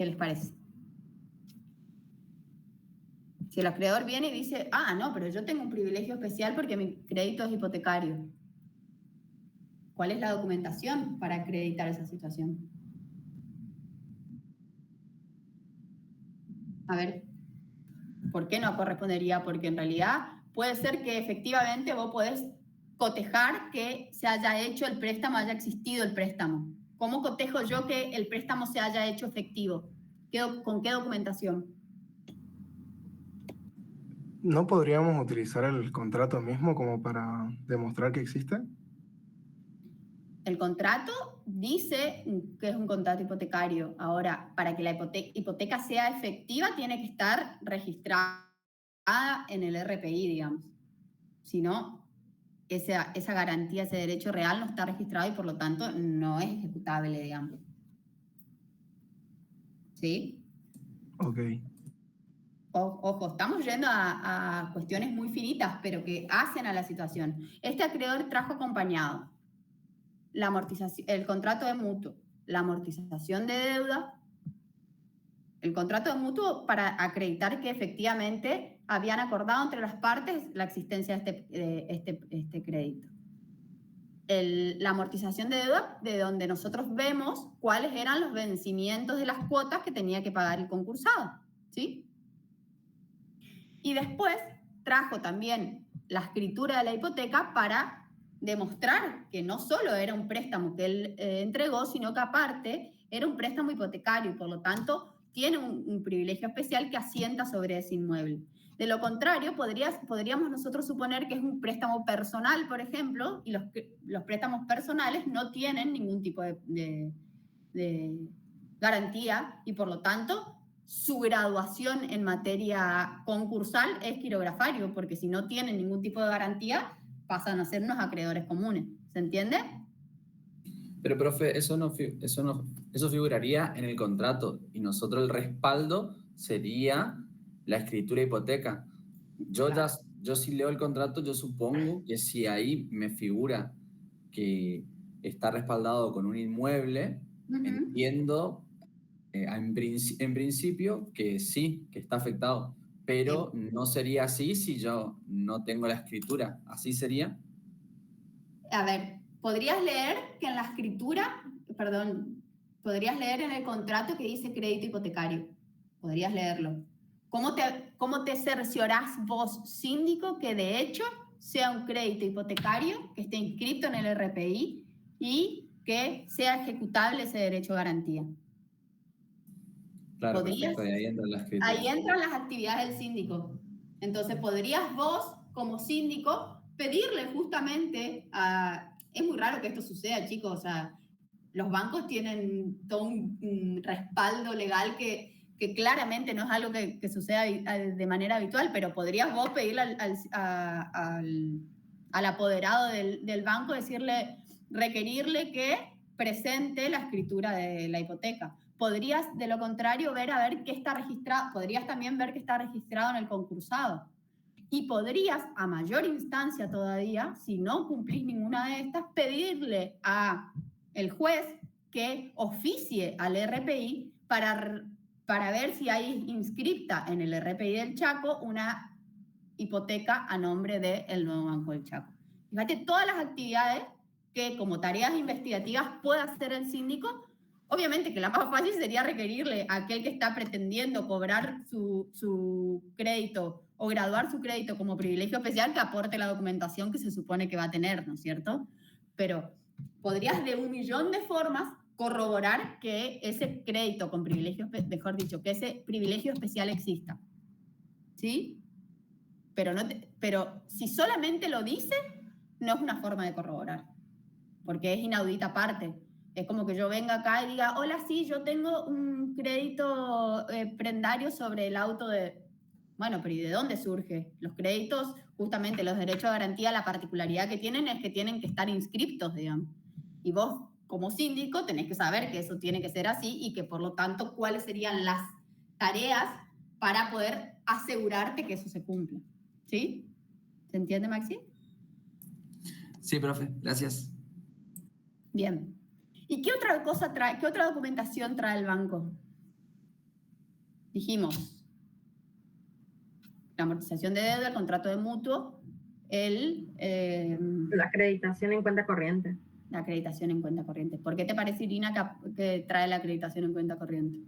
¿Qué les parece? Si el acreedor viene y dice, no, pero yo tengo un privilegio especial porque mi crédito es hipotecario. ¿Cuál es la documentación para acreditar esa situación? A ver, ¿por qué no correspondería? Porque en realidad puede ser que efectivamente vos podés cotejar que se haya hecho el préstamo, haya existido el préstamo. ¿Cómo cotejo yo que el préstamo se haya hecho efectivo? ¿Con qué documentación? ¿No podríamos utilizar el contrato mismo como para demostrar que existe? El contrato dice que es un contrato hipotecario. Ahora, para que la hipoteca sea efectiva, tiene que estar registrada en el RPI, digamos. Si no, esa garantía, ese derecho real no está registrado y por lo tanto no es ejecutable, digamos. ¿Sí? Ok. Ojo, estamos yendo a cuestiones muy finitas, pero que hacen a la situación. Este acreedor trajo acompañado la amortización, el contrato de mutuo, la amortización de deuda, el contrato de mutuo para acreditar que efectivamente habían acordado entre las partes la existencia de este crédito. La amortización de deuda, de donde nosotros vemos cuáles eran los vencimientos de las cuotas que tenía que pagar el concursado, ¿sí? Y después trajo también la escritura de la hipoteca para demostrar que no solo era un préstamo que él entregó, sino que aparte era un préstamo hipotecario y por lo tanto tiene un privilegio especial que asienta sobre ese inmueble. De lo contrario, podríamos nosotros suponer que es un préstamo personal, por ejemplo, y los préstamos personales no tienen ningún tipo de garantía y por lo tanto su graduación en materia concursal es quirografario, porque si no tienen ningún tipo de garantía, pasan a ser unos acreedores comunes. ¿Se entiende? Pero, profe, eso figuraría en el contrato y nosotros el respaldo sería la escritura hipoteca. Yo si leo el contrato, yo supongo que si ahí me figura que está respaldado con un inmueble, entiendo en principio que sí, que está afectado, pero no sería así si yo no tengo la escritura. ¿Así sería? A ver, podrías leer que en la escritura, podrías leer en el contrato que dice crédito hipotecario. Podrías leerlo. ¿Cómo te cerciorás vos, síndico, que de hecho sea un crédito hipotecario, que esté inscrito en el RPI y que sea ejecutable ese derecho a garantía? Claro, perfecto, ahí entra la escritura. Ahí entran las actividades del síndico. Entonces, podrías vos, como síndico, pedirle justamente a... Es muy raro que esto suceda, chicos, o sea, los bancos tienen todo un respaldo legal que claramente no es algo que suceda de manera habitual, pero podrías vos pedirle al apoderado del banco, requerirle que presente la escritura de la hipoteca. Podrías, de lo contrario, ver qué está registrado, podrías también ver que está registrado en el concursado. Y podrías, a mayor instancia todavía, si no cumplís ninguna de estas, pedirle al juez que oficie al RPI para ver si hay inscripta en el RPI del Chaco una hipoteca a nombre del Nuevo Banco del Chaco. Fíjate todas las actividades que como tareas investigativas puede hacer el síndico. Obviamente que la más fácil sería requerirle a aquel que está pretendiendo cobrar su crédito o graduar su crédito como privilegio especial que aporte la documentación que se supone que va a tener, ¿no es cierto? Pero podrías de 1.000.000 de formas corroborar que ese crédito con privilegio, mejor dicho, que ese privilegio especial exista. ¿Sí? Pero si solamente lo dice, no es una forma de corroborar, porque es inaudita aparte. Es como que yo venga acá y diga, hola, sí, yo tengo un crédito prendario sobre el auto de... Bueno, pero ¿y de dónde surge? Los créditos, justamente los derechos de garantía, la particularidad que tienen es que tienen que estar inscriptos, digamos. Y vos, como síndico, tenés que saber que eso tiene que ser así y que, por lo tanto, cuáles serían las tareas para poder asegurarte que eso se cumpla. ¿Sí? ¿Se entiende, Maxi? Sí, profe, gracias. Bien. ¿Y qué otra cosa trae, qué otra documentación trae el banco? dijimos, la amortización de deuda, el contrato de mutuo, la acreditación en cuenta corriente. La acreditación en cuenta corriente. ¿Por qué te parece, Irina, que trae la acreditación en cuenta corriente?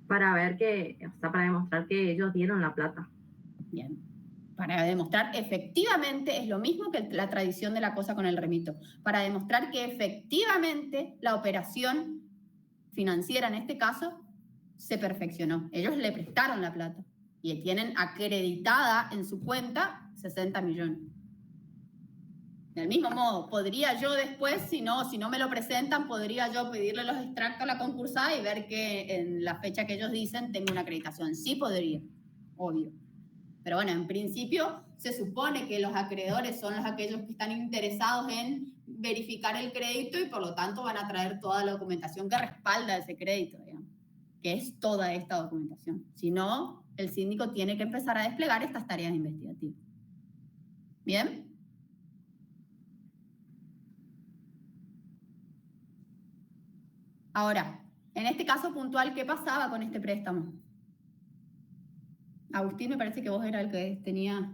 Para ver para demostrar que ellos dieron la plata. Bien. Para demostrar efectivamente, es lo mismo que la tradición de la cosa con el remito, para demostrar que efectivamente la operación financiera en este caso se perfeccionó. Ellos le prestaron la plata y tienen acreditada en su cuenta 60 millones. Del mismo modo, podría yo después, si no me lo presentan, podría yo pedirle los extractos a la concursada y ver que en la fecha que ellos dicen tengo una acreditación. Sí podría, obvio. Pero bueno, en principio se supone que los acreedores son aquellos que están interesados en verificar el crédito y por lo tanto van a traer toda la documentación que respalda ese crédito, digamos, que es toda esta documentación. Si no, el síndico tiene que empezar a desplegar estas tareas investigativas. ¿Bien? Ahora, en este caso puntual, ¿qué pasaba con este préstamo? Agustín, me parece que vos era el que tenía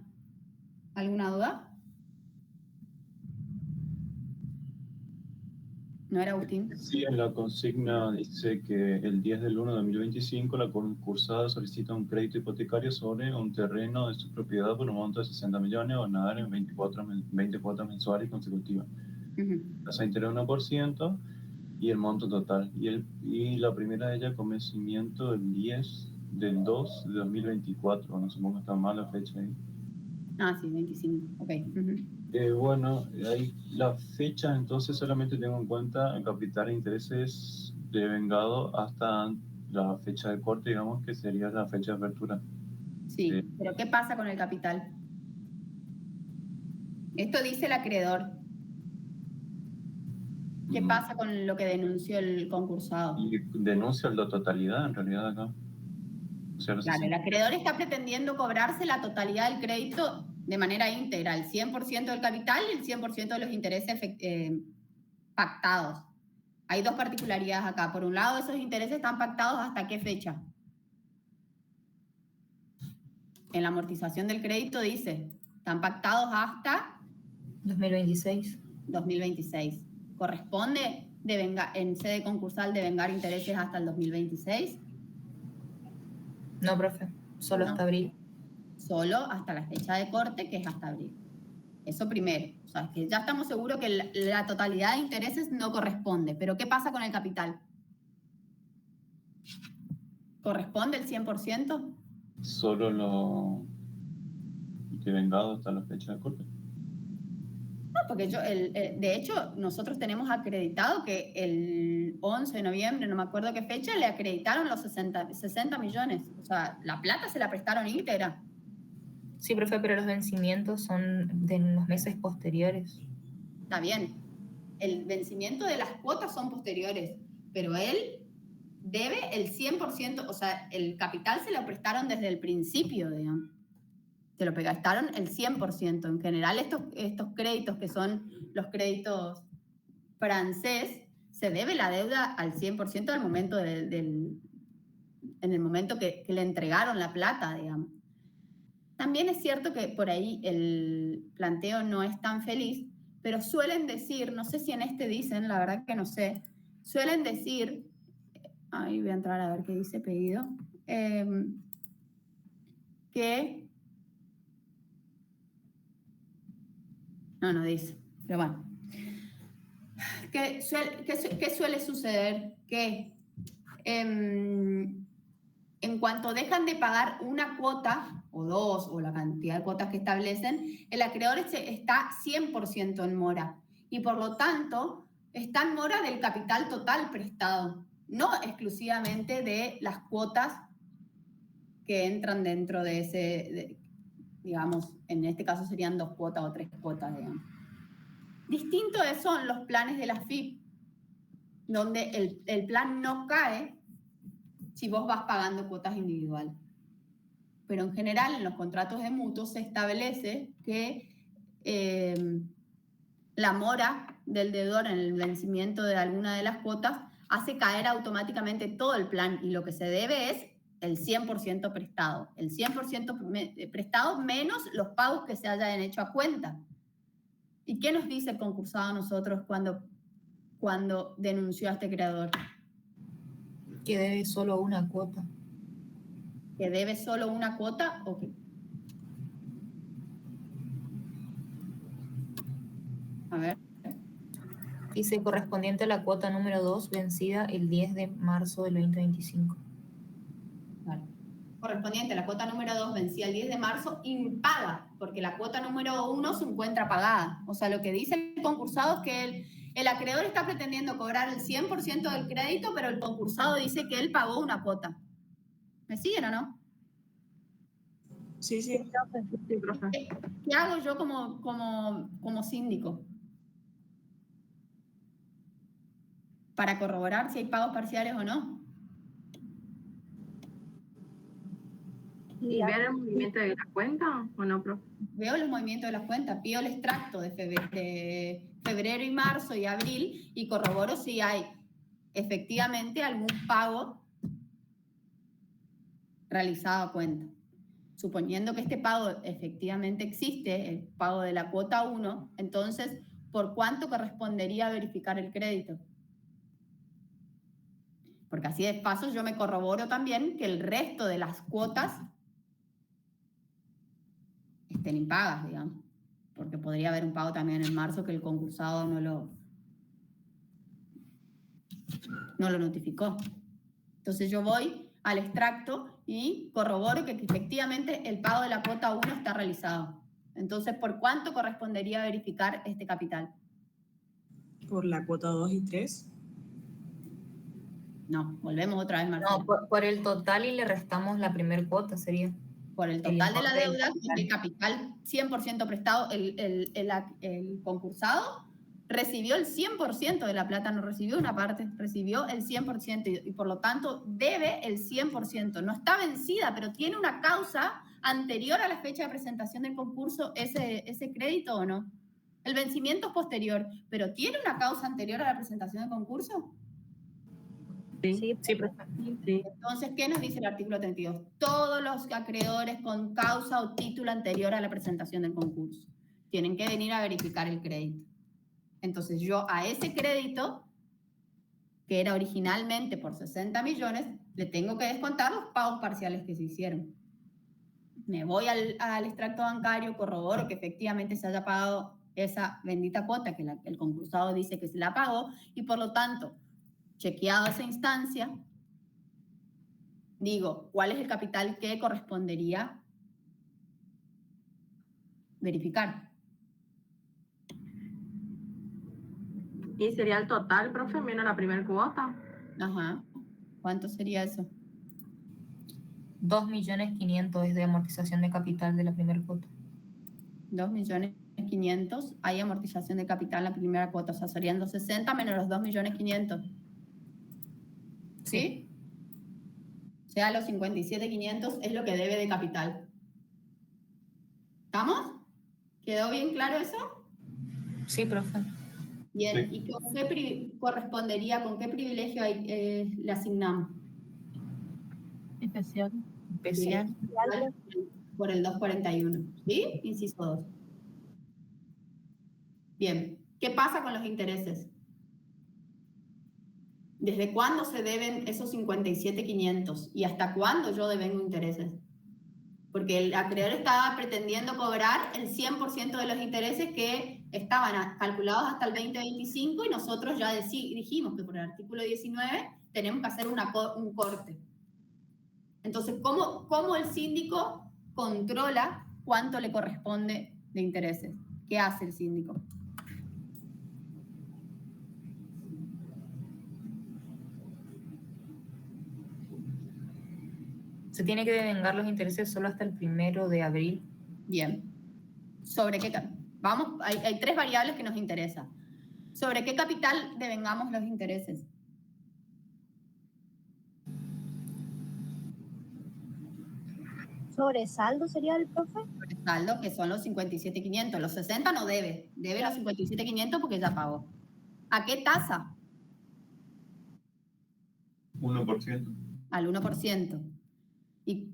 alguna duda. ¿No era Agustín? Sí, en la consigna dice que el 10 del 1 de 2025 la concursada solicita un crédito hipotecario sobre un terreno de su propiedad por un monto de 60 millones o nada en 24 mensuales consecutivas. Tasa de interés 1% y el monto total. Y la primera de ellas con vencimiento del 10 del 2 de 2024. No supongo que está mal la fecha ahí. Ah, sí, 25. Ok. Bueno, ahí la fecha entonces solamente tengo en cuenta el capital e intereses devengado hasta la fecha de corte, digamos, que sería la fecha de apertura. Sí, pero ¿qué pasa con el capital? Esto dice el acreedor. ¿Qué pasa con lo que denunció el concursado? Y denuncia la totalidad, en realidad, acá. O sea, Claro, el acreedor está pretendiendo cobrarse la totalidad del crédito de manera íntegra, el 100% del capital y el 100% de los intereses pactados. Hay dos particularidades acá. Por un lado, esos intereses están pactados ¿hasta qué fecha? En la amortización del crédito dice, están pactados hasta 2026. 2026. ¿Corresponde en sede concursal devengar intereses hasta el 2026? No, profe, solo No. hasta abril. Solo hasta la fecha de corte, que es hasta abril. Eso primero. O sea, que ya estamos seguros que la totalidad de intereses no corresponde. Pero ¿qué pasa con el capital? ¿Corresponde el 100%? Solo lo devengado hasta la fecha de corte. No, porque de hecho, nosotros tenemos acreditado que el 11 de noviembre, no me acuerdo qué fecha, le acreditaron los 60 millones. O sea, la plata se la prestaron íntegra. Sí, profe, pero los vencimientos son de los meses posteriores. Está bien. El vencimiento de las cuotas son posteriores, pero él debe el 100%, o sea, el capital se lo prestaron desde el principio, digamos. Se lo prestaron el 100%. En general, estos créditos que son los créditos francés, se debe la deuda al 100% al momento en el momento que le entregaron la plata, digamos. También es cierto que por ahí el planteo no es tan feliz, pero suelen decir, no sé si en este dicen, la verdad que no sé, suelen decir, ahí voy a entrar a ver qué dice pedido, que no dice, pero bueno. ¿Qué suele suceder? Que en cuanto dejan de pagar una cuota, o dos, o la cantidad de cuotas que establecen, el acreedor está 100% en mora. Y por lo tanto, está en mora del capital total prestado, no exclusivamente de las cuotas que entran dentro de ese, digamos, en este caso serían 2 cuotas o 3 cuotas, digamos. Distinto son los planes de la FIP, donde el plan no cae si vos vas pagando cuotas individuales. Pero en general, en los contratos de mutuos se establece que la mora del deudor en el vencimiento de alguna de las cuotas hace caer automáticamente todo el plan y lo que se debe es el 100% prestado. El 100% prestado menos los pagos que se hayan hecho a cuenta. ¿Y qué nos dice el concursado a nosotros cuando denunció a este creador? Que debe solo una cuota. ¿Que debe solo una cuota o qué? A ver. Dice correspondiente a la cuota número 2, vencida el 10 de marzo del 2025. Vale. Correspondiente a la cuota número 2 vencida el 10 de marzo, impaga, porque la cuota número 1 se encuentra pagada. O sea, lo que dice el concursado es que el acreedor está pretendiendo cobrar el 100% del crédito, pero el concursado dice que él pagó una cuota. ¿Me siguen o no? Sí, sí. Sí, profe. ¿Qué hago yo como síndico? Para corroborar si hay pagos parciales o no. ¿Y ver el movimiento de la cuenta o no, profe? Veo los movimientos de las cuentas, pido el extracto de febrero y marzo y abril y corroboro si hay efectivamente algún pago realizado a cuenta. Suponiendo que este pago efectivamente existe, el pago de la cuota 1, entonces, ¿por cuánto correspondería verificar el crédito? Porque así de paso yo me corroboro también que el resto de las cuotas estén impagas, digamos. Porque podría haber un pago también en marzo que el concursado no lo notificó. Entonces yo voy al extracto y corroboro que efectivamente el pago de la cuota 1 está realizado. Entonces, ¿por cuánto correspondería verificar este capital? Por la cuota 2 y 3. No, volvemos otra vez, Marcelo. No, por el total y le restamos la primer cuota sería. Por el total de la deuda, el capital 100% prestado, el concursado recibió el 100% de la plata, no recibió una parte, recibió el 100% y por lo tanto debe el 100%. No está vencida, pero tiene una causa anterior a la fecha de presentación del concurso ese crédito o no. El vencimiento es posterior, pero ¿tiene una causa anterior a la presentación del concurso? Sí, Sí, profe. sí. Entonces, ¿qué nos dice el artículo 32? Todos los acreedores con causa o título anterior a la presentación del concurso tienen que venir a verificar el crédito. Entonces, yo a ese crédito, que era originalmente por 60 millones, le tengo que descontar los pagos parciales que se hicieron. Me voy al extracto bancario, corroboro que efectivamente se haya pagado esa bendita cuota que el concursado dice que se la pagó y por lo tanto, chequeado esa instancia, digo, ¿cuál es el capital que correspondería verificar? ¿Y sería el total, profe, menos la primera cuota? Ajá. ¿Cuánto sería eso? 2.500.000 es de amortización de capital de la primera cuota. 2.500.000. Hay amortización de capital en la primera cuota. O sea, serían los 60 menos los 2.500.000. ¿Sí? O sea, los 57.500 es lo que debe de capital. ¿Estamos? ¿Quedó bien claro eso? Sí, profe. Bien. Sí. ¿Y con qué correspondería, con qué privilegio le asignamos? Especial. Por el 241. ¿Sí? Inciso 2. Bien. ¿Qué pasa con los intereses? ¿Desde cuándo se deben esos 57.500? ¿Y hasta cuándo yo devengo intereses? Porque el acreedor estaba pretendiendo cobrar el 100% de los intereses que estaban calculados hasta el 2025 y nosotros ya dijimos que por el artículo 19 tenemos que hacer un corte. Entonces, ¿cómo el síndico controla cuánto le corresponde de intereses? ¿Qué hace el síndico? Se tiene que devengar los intereses solo hasta el 1 de abril. Bien. ¿Sobre qué? Vamos, hay 3 variables que nos interesan. ¿Sobre qué capital devengamos los intereses? ¿Sobre saldo sería el profe? Sobre saldo, que son los 57.500. Los 60 no debe. Debe los 57.500 porque ya pagó. ¿A qué tasa? 1%. Al 1%. ¿Y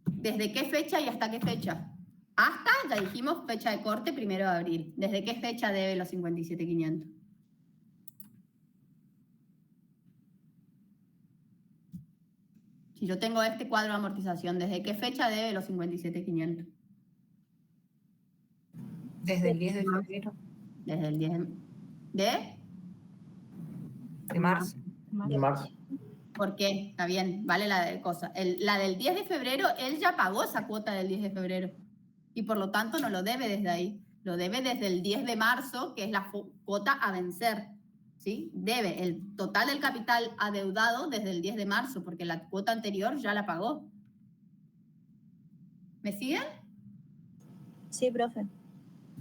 desde qué fecha y hasta qué fecha? Hasta, ya dijimos, fecha de corte 1 de abril. ¿Desde qué fecha debe los 57.500? Si yo tengo este cuadro de amortización, ¿desde qué fecha debe los 57.500? Desde el 10 de febrero. Desde el 10 De marzo. De marzo. ¿Por qué? Está bien, vale la de cosa. La del 10 de febrero, él ya pagó esa cuota del 10 de febrero. Y por lo tanto no lo debe desde ahí. Lo debe desde el 10 de marzo, que es la cuota a vencer. ¿Sí? Debe el total del capital adeudado desde el 10 de marzo, porque la cuota anterior ya la pagó. ¿Me siguen? Sí, profe.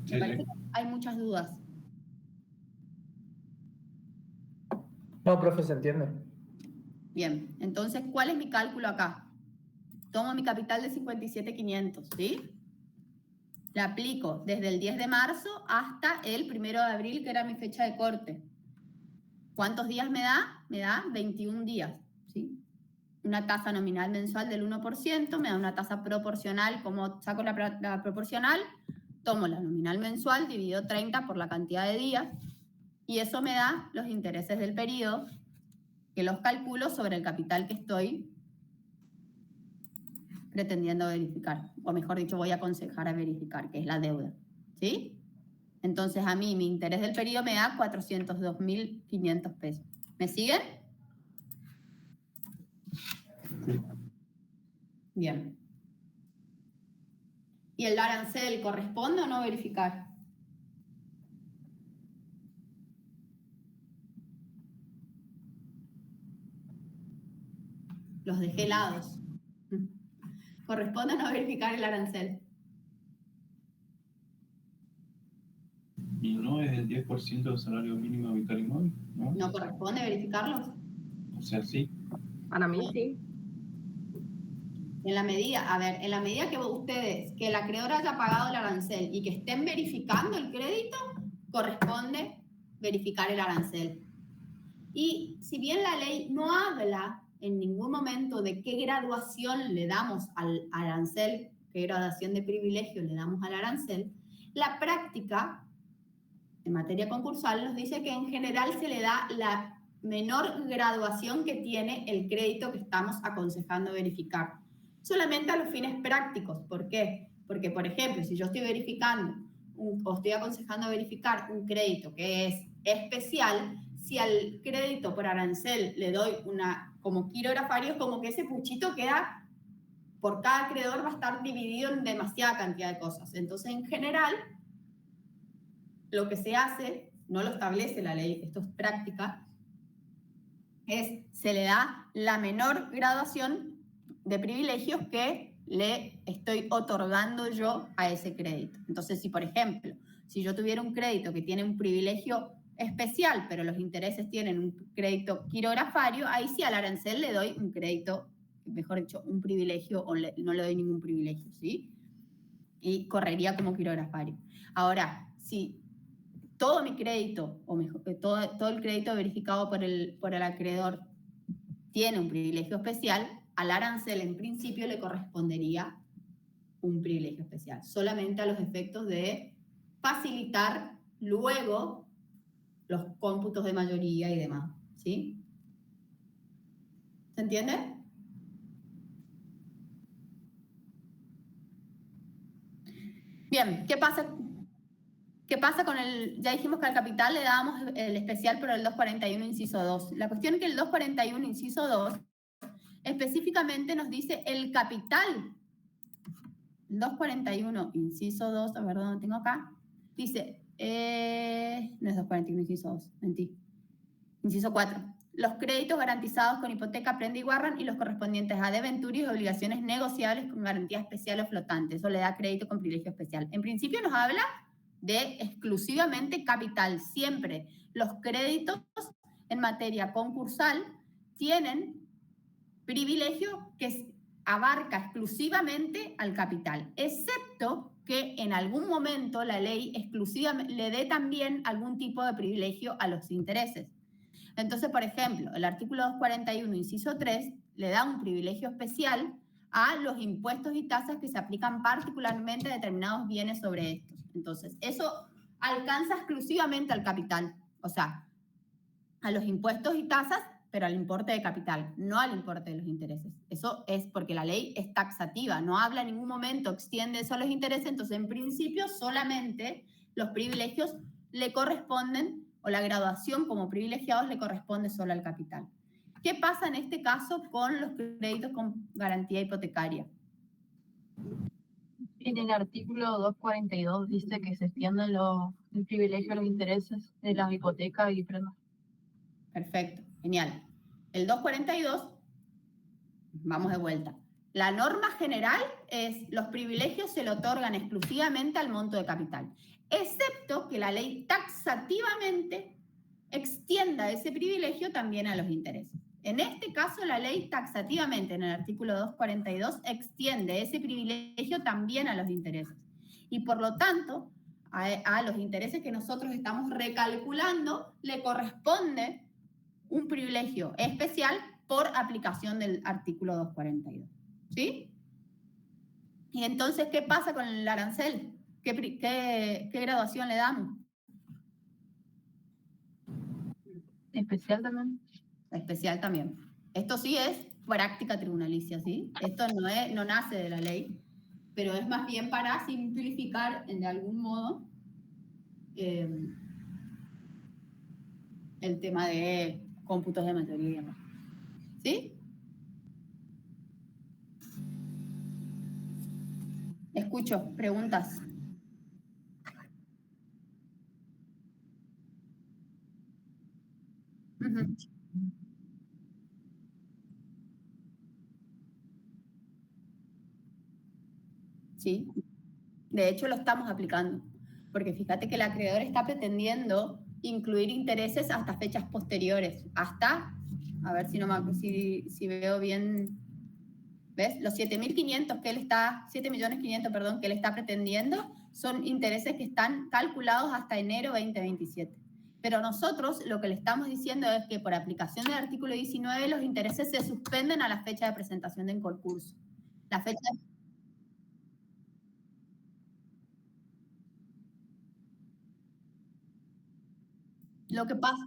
Sí, Me parece sí. que hay muchas dudas. No, profe, se entiende. Bien, entonces, ¿cuál es mi cálculo acá? Tomo mi capital de 57.500, ¿sí? Le aplico desde el 10 de marzo hasta el 1 de abril, que era mi fecha de corte. ¿Cuántos días me da? Me da 21 días, ¿sí? Una tasa nominal mensual del 1%, me da una tasa proporcional. ¿Cómo saco la proporcional? Tomo la nominal mensual, divido 30 por la cantidad de días, y eso me da los intereses del periodo, que los calculo sobre el capital que estoy pretendiendo verificar, o mejor dicho, voy a aconsejar a verificar, que es la deuda, ¿sí? Entonces a mí mi interés del periodo me da 402.500 pesos. ¿Me siguen? Sí. Bien. ¿Y el arancel corresponde o no verificar? Los dejé helados. ¿Corresponde o no verificar el arancel? Y no es el 10% del salario mínimo vital y móvil, ¿no? ¿No corresponde verificarlos? O sea, sí. Para mí sí. En la medida, a ver, en la medida que ustedes, que el acreedor haya pagado el arancel y que estén verificando el crédito, corresponde verificar el arancel. Y si bien la ley no habla en ningún momento de qué graduación le damos al arancel, qué gradación de privilegio le damos al arancel, la práctica en materia concursal nos dice que en general se le da la menor graduación que tiene el crédito que estamos aconsejando verificar. Solamente a los fines prácticos. ¿Por qué? Porque, por ejemplo, si yo estoy verificando o estoy aconsejando verificar un crédito que es especial, si al crédito por arancel le doy una como quirografario, es como que ese puchito queda, por cada acreedor va a estar dividido en demasiada cantidad de cosas. Entonces, en general, lo que se hace, no lo establece la ley, esto es práctica, se le da la menor graduación de privilegios que le estoy otorgando yo a ese crédito. Entonces, si por ejemplo, si yo tuviera un crédito que tiene un privilegio especial, pero los intereses tienen un crédito quirografario, ahí sí al arancel le doy un crédito, mejor dicho, un privilegio, o no le doy ningún privilegio, ¿sí? Y correría como quirografario. Ahora, si todo mi crédito, o mejor, todo el crédito verificado por el acreedor tiene un privilegio especial, al arancel en principio le correspondería un privilegio especial, solamente a los efectos de facilitar luego los cómputos de mayoría y demás, ¿sí? ¿Se entiende? Bien, ¿qué pasa con el...? Ya dijimos que al capital le dábamos el especial por el 241 inciso 2. La cuestión es que el 241 inciso 2 específicamente nos dice el capital. El 241 inciso 2, a ver dónde tengo acá, dice, no es 241 inciso 2, mentí. Inciso 4. Los créditos garantizados con hipoteca, prenda y guarran y los correspondientes a debenturios y obligaciones negociables con garantía especial o flotante. Eso le da crédito con privilegio especial. En principio nos habla de exclusivamente capital. Siempre los créditos en materia concursal tienen privilegio que abarca exclusivamente al capital, excepto que en algún momento la ley exclusivamente le dé también algún tipo de privilegio a los intereses. Entonces, por ejemplo, el artículo 241, inciso 3, le da un privilegio especial a los impuestos y tasas que se aplican particularmente a determinados bienes sobre estos. Entonces, eso alcanza exclusivamente al capital, o sea, a los impuestos y tasas, pero al importe de capital, no al importe de los intereses. Eso es porque la ley es taxativa, no habla en ningún momento, extiende eso a los intereses, entonces en principio solamente los privilegios le corresponden, o la graduación como privilegiados le corresponde solo al capital. ¿Qué pasa en este caso con los créditos con garantía hipotecaria? En el artículo 242 dice que se extienden el privilegio a los intereses de las hipotecas y prendas. Perfecto, genial. El 242, vamos de vuelta. La norma general es los privilegios se le otorgan exclusivamente al monto de capital, excepto que la ley taxativamente extienda ese privilegio también a los intereses. En este caso, la ley taxativamente, en el artículo 242, extiende ese privilegio también a los intereses. Y por lo tanto, a los intereses que nosotros estamos recalculando, le corresponde un privilegio especial por aplicación del artículo 242. ¿Sí? Y entonces, ¿qué pasa con el arancel? ¿Qué graduación le damos? Especial también. Especial también. Esto sí es práctica tribunalicia, ¿sí? Esto no nace de la ley, pero es más bien para simplificar de algún modo el tema de cómputos de mayoría. ¿Sí? Escucho preguntas. Uh-huh. Sí, de hecho lo estamos aplicando, porque fíjate que el acreedor está pretendiendo incluir intereses hasta fechas posteriores, hasta, a ver si veo bien, ¿ves? Los 7.500 que él está, 7.500.000, perdón, que él está pretendiendo son intereses que están calculados hasta enero 2027. Pero nosotros lo que le estamos diciendo es que por aplicación del artículo 19 los intereses se suspenden a la fecha de presentación del concurso. La fecha Lo que pasa...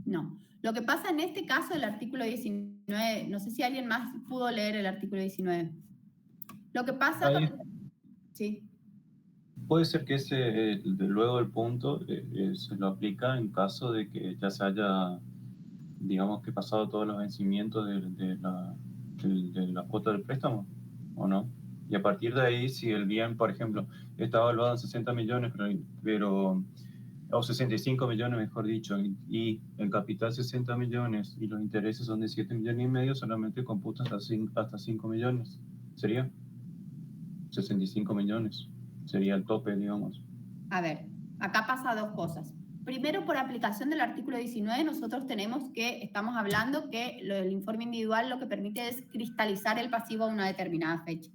No. Lo que pasa en este caso, el artículo 19, no sé si alguien más pudo leer el artículo 19. Lo que pasa... Sí. Puede ser que luego del punto se lo aplica en caso de que ya se haya, digamos, que pasado todos los vencimientos de la cuota del préstamo, ¿o no? Y a partir de ahí, si el bien, por ejemplo, está evaluado en 60 millones, o 65 millones, mejor dicho, y el capital 60 millones y los intereses son de 7,5 millones, solamente computa hasta 5 millones. ¿Sería? 65 millones. Sería el tope, digamos. A ver, acá pasa dos cosas. Primero, por aplicación del artículo 19, nosotros estamos hablando que el informe individual lo que permite es cristalizar el pasivo a una determinada fecha.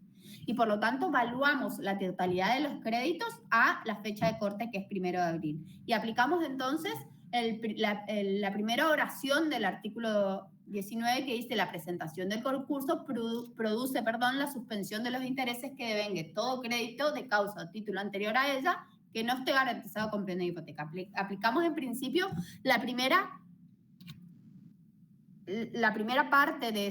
Y por lo tanto, evaluamos la totalidad de los créditos a la fecha de corte, que es 1 de abril. Y aplicamos entonces la primera oración del artículo 19 que dice la presentación del concurso produce la suspensión de los intereses que devengue todo crédito de causa o título anterior a ella que no esté garantizado con plena hipoteca. Aplicamos en principio la primera parte de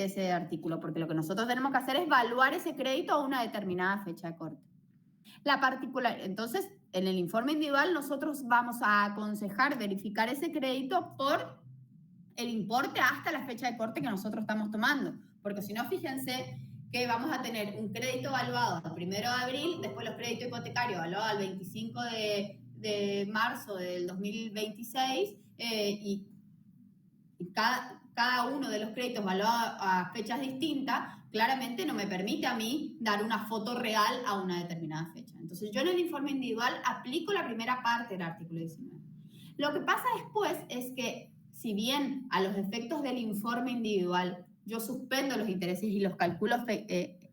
ese artículo, porque lo que nosotros tenemos que hacer es evaluar ese crédito a una determinada fecha de corte. Entonces, en el informe individual nosotros vamos a aconsejar verificar ese crédito por el importe hasta la fecha de corte que nosotros estamos tomando, porque si no, fíjense que vamos a tener un crédito evaluado el 1 de abril, después los créditos hipotecarios evaluados al 25 de marzo del 2026 y cada uno de los créditos evaluados a fechas distintas, claramente no me permite a mí dar una foto real a una determinada fecha. Entonces yo en el informe individual aplico la primera parte del artículo 19. Lo que pasa después es que si bien a los efectos del informe individual yo suspendo los intereses y los calculo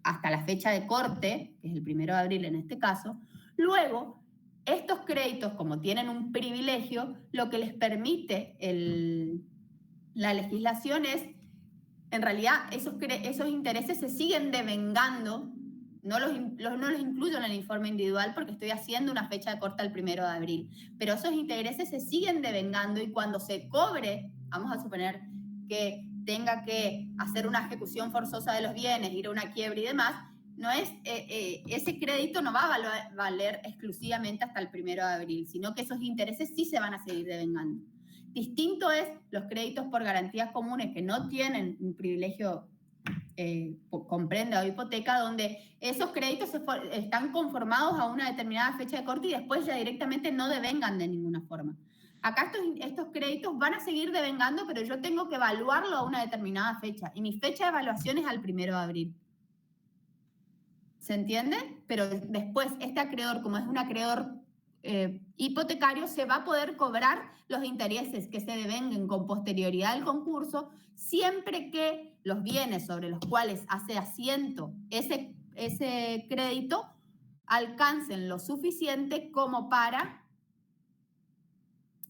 hasta la fecha de corte, que es el 1 de abril en este caso, luego estos créditos, como tienen un privilegio, lo que les permite la legislación es, en realidad, esos intereses se siguen devengando. No los incluyo en el informe individual porque estoy haciendo una fecha de corte al 1 de abril, pero esos intereses se siguen devengando y cuando se cobre, vamos a suponer que tenga que hacer una ejecución forzosa de los bienes, ir a una quiebra y demás, no es, ese crédito no va a valer exclusivamente hasta el 1 de abril, sino que esos intereses sí se van a seguir devengando. Distinto es los créditos por garantías comunes que no tienen un privilegio comprenda o hipoteca, donde esos créditos están conformados a una determinada fecha de corte y después ya directamente no devengan de ninguna forma. Acá estos créditos van a seguir devengando, pero yo tengo que evaluarlo a una determinada fecha y mi fecha de evaluación es al 1 de abril. ¿Se entiende? Pero después este acreedor, como es un acreedor hipotecario, se va a poder cobrar los intereses que se devenguen con posterioridad al concurso, siempre que los bienes sobre los cuales hace asiento ese crédito alcancen lo suficiente como para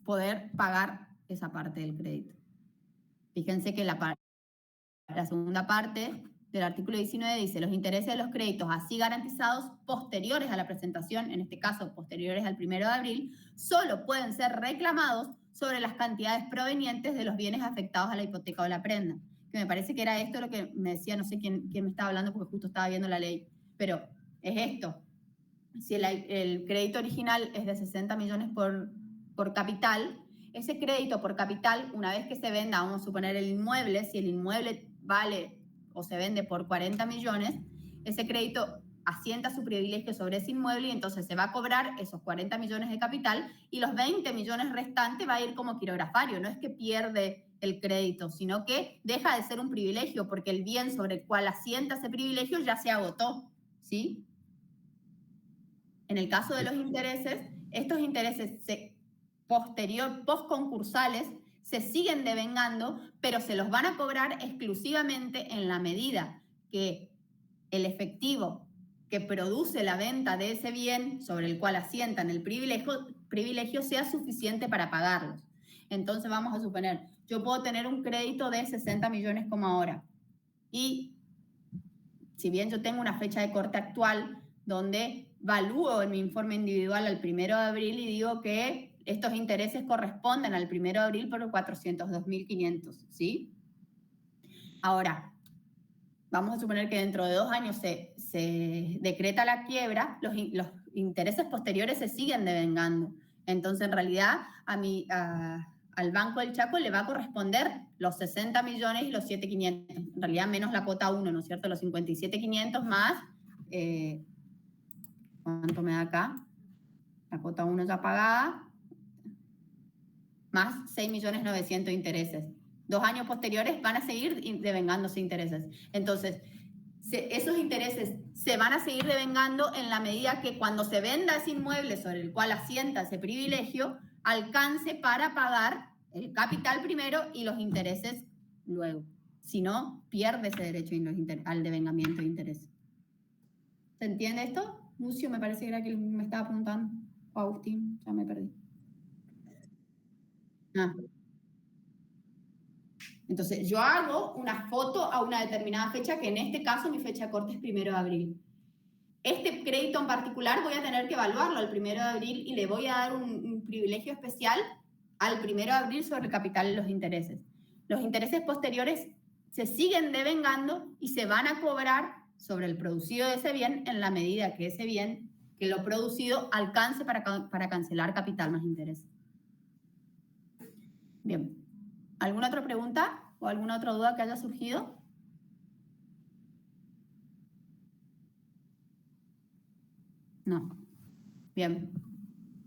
poder pagar esa parte del crédito. Fíjense que la segunda parte del artículo 19 dice: los intereses de los créditos así garantizados posteriores a la presentación, en este caso posteriores al 1 de abril, solo pueden ser reclamados sobre las cantidades provenientes de los bienes afectados a la hipoteca o la prenda. Que me parece que era esto lo que me decía, no sé quién me estaba hablando porque justo estaba viendo la ley, pero es esto. Si el crédito original es de 60 millones por capital, ese crédito por capital, una vez que se venda, vamos a suponer el inmueble, si el inmueble vale o se vende por 40 millones, ese crédito asienta su privilegio sobre ese inmueble y entonces se va a cobrar esos 40 millones de capital y los 20 millones restantes va a ir como quirografario. No es que pierde el crédito, sino que deja de ser un privilegio porque el bien sobre el cual asienta ese privilegio ya se agotó, ¿sí? En el caso de los intereses, estos intereses postconcursales se siguen devengando, pero se los van a cobrar exclusivamente en la medida que el efectivo que produce la venta de ese bien sobre el cual asientan el privilegio sea suficiente para pagarlos. Entonces vamos a suponer, yo puedo tener un crédito de 60 millones como ahora y si bien yo tengo una fecha de corte actual donde valúo en mi informe individual al 1 de abril y digo que estos intereses corresponden al 1 de abril por 402.500, ¿sí? Ahora, vamos a suponer que dentro de 2 años se decreta la quiebra, los intereses posteriores se siguen devengando. Entonces, en realidad, al Banco del Chaco le va a corresponder los 60 millones y los 7.500. En realidad, menos la cuota 1, ¿no es cierto? Los 57.500 más... ¿cuánto me da acá? La cuota 1 ya pagada, más 6.900.000 de intereses. 2 años posteriores van a seguir devengándose intereses. Entonces, esos intereses se van a seguir devengando en la medida que cuando se venda ese inmueble sobre el cual asienta ese privilegio, alcance para pagar el capital primero y los intereses luego. Si no, pierde ese derecho al devengamiento de intereses. ¿Se entiende esto? Lucio, me parece que era que me estaba preguntando. O Agustín, ya me perdí. Entonces, yo hago una foto a una determinada fecha, que en este caso mi fecha de corte es 1 de abril. Este crédito en particular voy a tener que evaluarlo al 1 de abril y le voy a dar un privilegio especial al 1 de abril sobre el capital y los intereses. Los intereses posteriores se siguen devengando y se van a cobrar sobre el producido de ese bien en la medida que ese bien, que lo producido, alcance para cancelar capital más interés. Bien. ¿Alguna otra pregunta o alguna otra duda que haya surgido? No. Bien.